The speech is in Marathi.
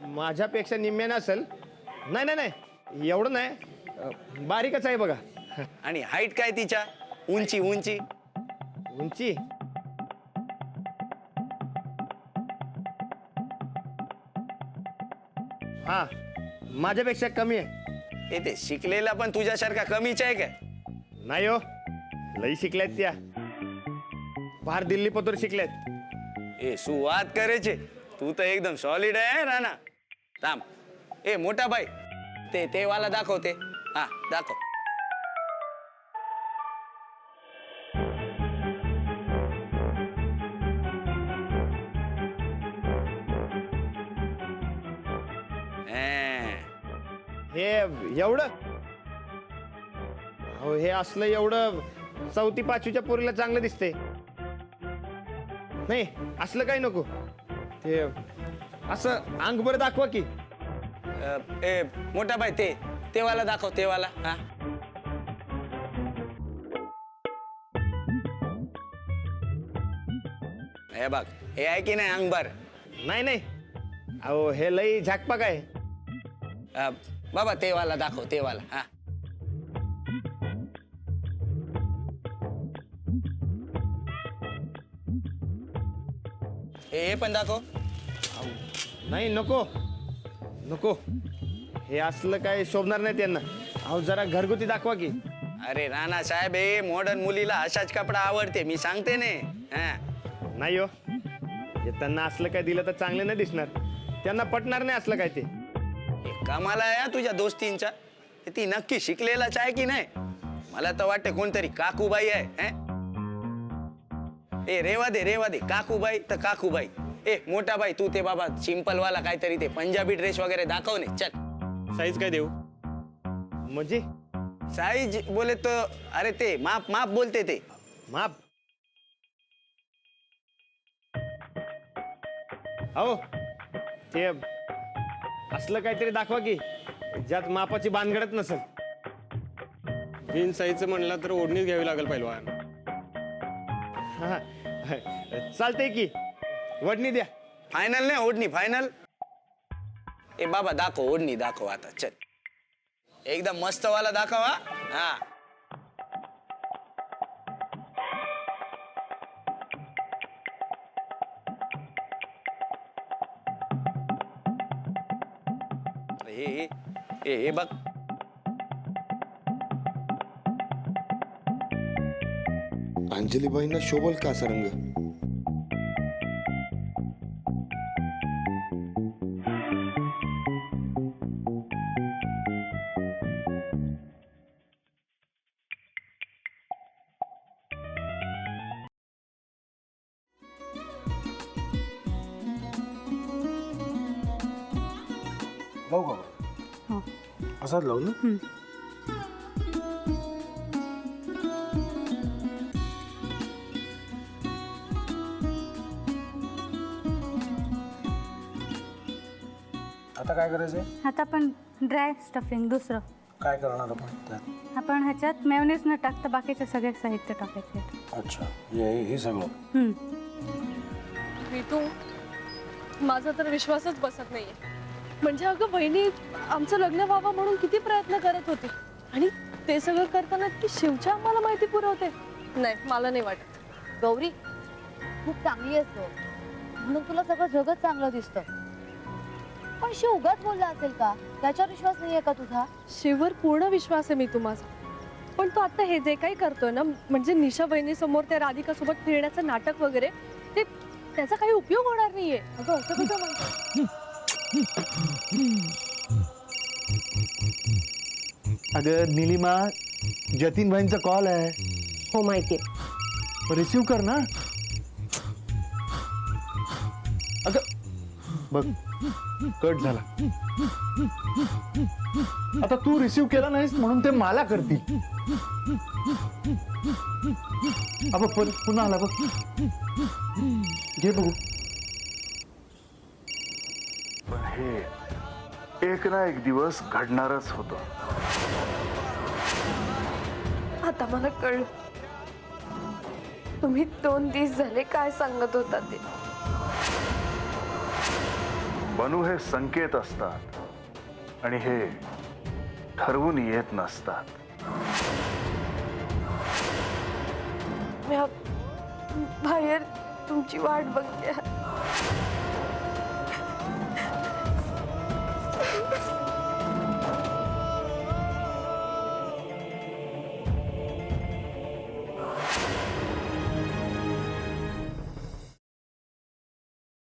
माझ्यापेक्षा निम्म्याने असेल. नाही नाही नाही एवढं नाही, बारीकच आहे बघा. आणि हाईट काय तिच्या? उंची उंची उंची हा माझ्यापेक्षा कमी आहे. ते शिकलेला पण तुझ्यासारखा कमीच आहे का? नाही हो, लई शिकल्यात त्या, फार दिल्ली पतोर शिकल्यात. ए सुवात करायचे, तू तर एकदम सॉलिड आहे राणा. थांब, ए मोठा भाई ते वाला दाखवते. हा दाखव. हे एवढं? हो, हे असलं एवढं 4वी 5वीच्या पोरीला चांगलं दिसते. नाही असलं काही नको. ते असं अंग बरं दाखवा की. ए मोठा भाई ते वाला दाखव, ते वाला. हा हे बघ, हे आहे की नाही अंगभर? नाही नाही, अहो हे लई झाकपाक आहे. बाबा ते वाला दाखव, ते वाला. हा हे पण दाखव. नाही नको नको, हे असलं काय शोभणार नाही त्यांना. अहो जरा घरगुती दाखवा की. अरे राणा साहेब, हे मॉडर्न मुलीला असाच कपडा आवडते, मी सांगते ने. नाही हो, हे त्यांना असलं काय दिलं तर चांगलं नाही दिसणार. त्यांना पटणार नाही असलं काय ते. कमाल आहे तुझ्या दोस्तींचा. ती नक्की शिकलेलाच आहे की नाही? मला तर वाटते कोणतरी काकूबाई आहे. ए रेवा दे काकूबाई तर काकूबाई. ए मोठा बाई, तू ते बाबा सिंपल वाला काहीतरी ते पंजाबी ड्रेस वगैरे दाखव ने. चल. साईज काय देऊ? म्हणजे साईज बोले तो, अरे ते माप माप बोलते ते. माप? अहो ते असलं काहीतरी दाखवा की ज्यात मापाची बांधगडत नसेल. जीन्स साईजचं म्हणलं तर ओढणीच घ्यावी लागेल पहिलवान. हा, चालतंय की, वडणी द्या. फायनल नाही ओढणी, फायनल. ए बाबा दाखव, ओढणी दाखव आता. चल, एकदम मस्त वाला दाखव. हा हे बघ. अंजलीबाईंना शोभल का असा रंग? लावू का? हो. असाच लावू ना? आता काय करायचंय? आता आपण ड्राय स्टफिंग दुसरं काय करणार आपण त्यात? आपण ह्याच्यात मेयोनीज न टाकता बाकीचे सगळे साहित्य टाकायचे. अच्छा, हे सगळं. ऋतू, माझा तर विश्वासच बसत नाहीये. म्हणजे अगं बहिणी आमचं लग्न व्हावं म्हणून किती प्रयत्न करत होती, आणि ते सगळं करताना की शिवच्या आम्हाला माहिती पुरवते. नाही, मला नाही वाटत. गौरी खूप चांगली असतो म्हणून तुला सगळं जगत चांगलं दिसतं, पण शिव उगाच बोलला असेल का? त्याच्यावर विश्वास नाहीये का तुझा? शिववर पूर्ण विश्वास आहे मी माझा, पण तो आता हे जे काही करतोय ना, म्हणजे निशा बहिणी समोर त्या राधिका सोबत फिरण्याचं नाटक वगैरे, ते त्याचा काही उपयोग होणार नाहीये. अगं असं कसं म्हणतो? अगं निलिमा, जतीन भाईंचा कॉल आहे. हो माहितीये. रिसीव कर ना. अगं बघ, कट झाला. आता तू रिसीव केला नाहीस म्हणून ते मला करतील. अब पुन्हा आला बघ, घे बघू. पण हे एक ना एक दिवस घडणारच होतं. आता मला कळलं, तुम्ही 2 दिवस झाले काय सांगत होता ते. बनू हे संकेत असतात आणि हे ठरवून येत नसतात. मी बाहेर तुमची वाट बघते.